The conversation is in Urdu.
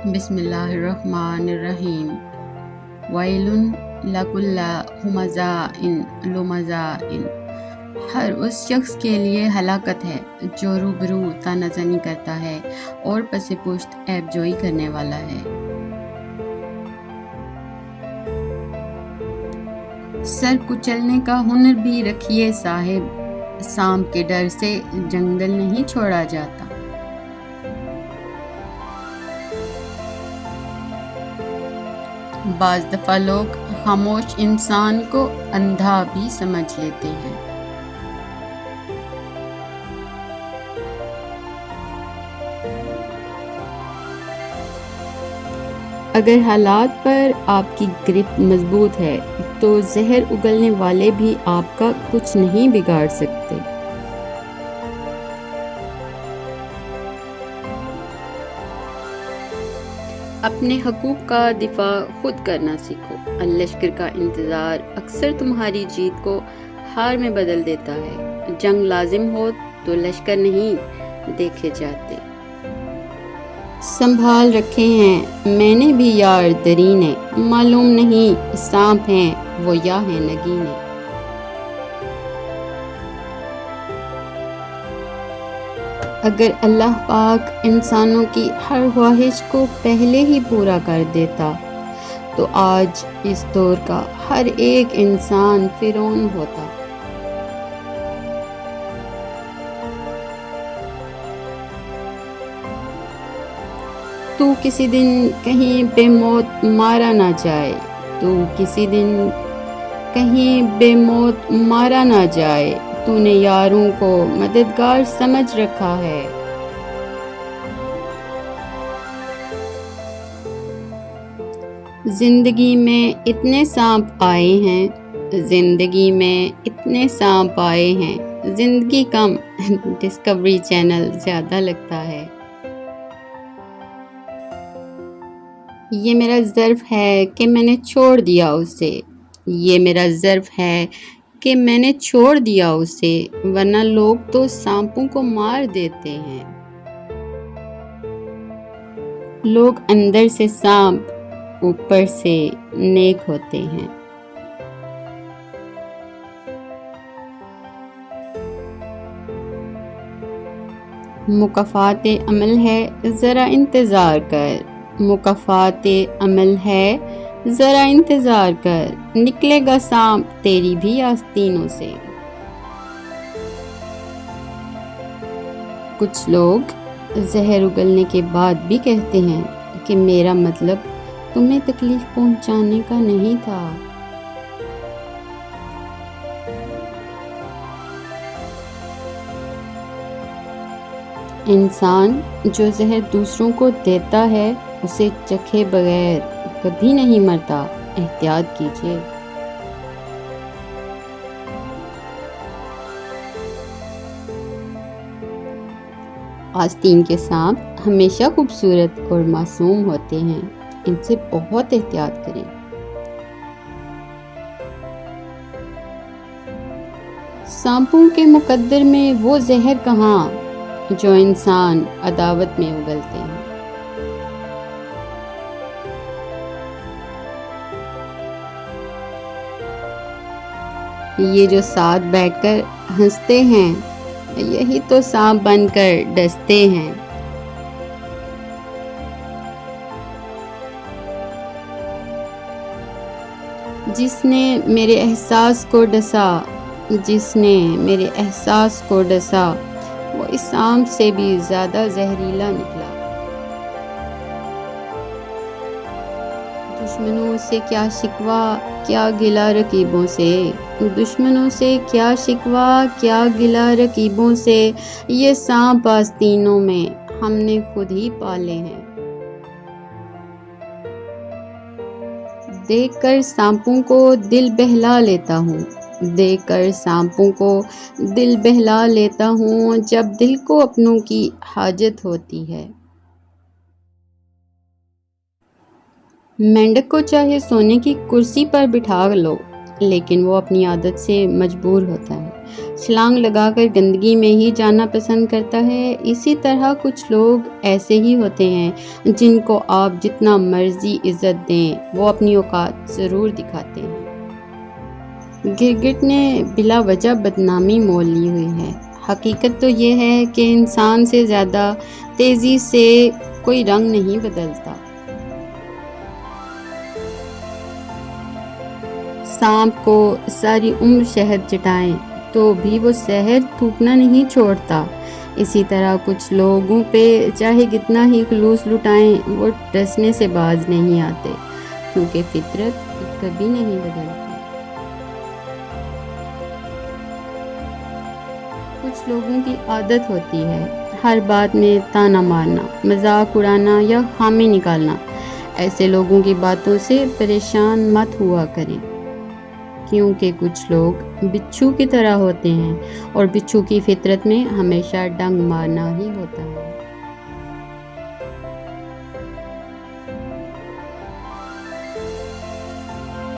بسم اللہ الرحمن الرحیم ویل لکل ہمزہ لمزہ ہر اس شخص کے لیے ہلاکت ہے جو روبرو تانہ زنی کرتا ہے اور پس پشت عیب جوئی کرنے والا ہے۔ سر کچلنے کا ہنر بھی رکھیے صاحب، سانپ کے ڈر سے جنگل نہیں چھوڑا جاتا۔ بعض دفعہ لوگ خاموش انسان کو اندھا بھی سمجھ لیتے ہیں۔ اگر حالات پر آپ کی گرفت مضبوط ہے تو زہر اگلنے والے بھی آپ کا کچھ نہیں بگاڑ سکتے۔ اپنے حقوق کا دفاع خود کرنا سیکھو۔ لشکر کا انتظار اکثر تمہاری جیت کو ہار میں بدل دیتا ہے۔ جنگ لازم ہو تو لشکر نہیں دیکھے جاتے۔ سنبھال رکھے ہیں میں نے بھی یار درینے، معلوم نہیں سانپ ہیں وہ یا ہیں نگینے۔ اگر اللہ پاک انسانوں کی ہر خواہش کو پہلے ہی پورا کر دیتا تو آج اس دور کا ہر ایک انسان فرعون ہوتا۔ تو کسی دن کہیں بے موت مارا نہ جائے، تو کسی دن کہیں بے موت مارا نہ جائے، تو نے یاروں کو مددگار سمجھ رکھا ہے۔ زندگی میں اتنے سانپ آئے ہیں، زندگی میں اتنے سانپ آئے ہیں، زندگی کم ڈسکوری چینل زیادہ لگتا ہے۔ یہ میرا ظرف ہے کہ میں نے چھوڑ دیا اسے، یہ میرا ظرف ہے کہ میں نے چھوڑ دیا اسے، ورنہ لوگ تو سانپوں کو مار دیتے ہیں۔ لوگ اندر سے سانپ اوپر سے نیک ہوتے ہیں۔ مکافات عمل ہے ذرا انتظار کر، مکافات عمل ہے ذرا انتظار کر، نکلے گا سانپ تیری بھی آستینوں سے۔ کچھ لوگ زہر اگلنے کے بعد بھی کہتے ہیں کہ میرا مطلب تمہیں تکلیف پہنچانے کا نہیں تھا۔ انسان جو زہر دوسروں کو دیتا ہے اسے چکھے بغیر کبھی نہیں مرتا، احتیاط کیجیے۔ آستین کے سانپ ہمیشہ خوبصورت اور معصوم ہوتے ہیں، ان سے بہت احتیاط کریں۔ سانپوں کے مقدر میں وہ زہر کہاں جو انسان عداوت میں اگلتے ہیں۔ یہ جو ساتھ بیٹھ کر ہنستے ہیں یہی تو سانپ بن کر ڈستے ہیں۔ جس نے میرے احساس کو ڈسا، جس نے میرے احساس کو ڈسا، وہ اس سانپ سے بھی زیادہ زہریلا نکلا۔ دشمنوں سے کیا شکوہ کیا گلہ رقیبوں سے، دشمنوں سے کیا شکوہ کیا گلہ رقیبوں سے، یہ سانپ آستینوں میں ہم نے خود ہی پالے ہیں۔ دیکھ کر سانپوں کو دل بہلا لیتا ہوں، دیکھ کر سانپوں کو دل بہلا لیتا ہوں، جب دل کو اپنوں کی حاجت ہوتی ہے۔ مینڈک کو چاہے سونے کی کرسی پر بٹھا لو لیکن وہ اپنی عادت سے مجبور ہوتا ہے۔ چھلانگ لگا کر گندگی میں ہی جانا پسند کرتا ہے۔ اسی طرح کچھ لوگ ایسے ہی ہوتے ہیں جن کو آپ جتنا مرضی عزت دیں وہ اپنی اوقات ضرور دکھاتے ہیں۔ گرگٹ نے بلا وجہ بدنامی مول لی ہوئی ہے۔ حقیقت تو یہ ہے کہ انسان سے زیادہ تیزی سے کوئی رنگ نہیں بدلتا۔ سانپ کو ساری عمر شہد چٹائیں تو بھی وہ شہد تھوکنا نہیں چھوڑتا۔ اسی طرح کچھ لوگوں پہ چاہے کتنا ہی خلوص لٹائیں وہ ڈسنے سے باز نہیں آتے، کیونکہ فطرت کبھی نہیں بدلتی۔ کچھ لوگوں کی عادت ہوتی ہے ہر بات میں طعنہ مارنا، مذاق اڑانا یا خامی نکالنا۔ ایسے لوگوں کی باتوں سے پریشان مت ہوا کریں، کیونکہ کچھ لوگ بچھو کی طرح ہوتے ہیں اور بچھو کی فطرت میں ہمیشہ ڈنگ مارنا ہی ہوتا ہے۔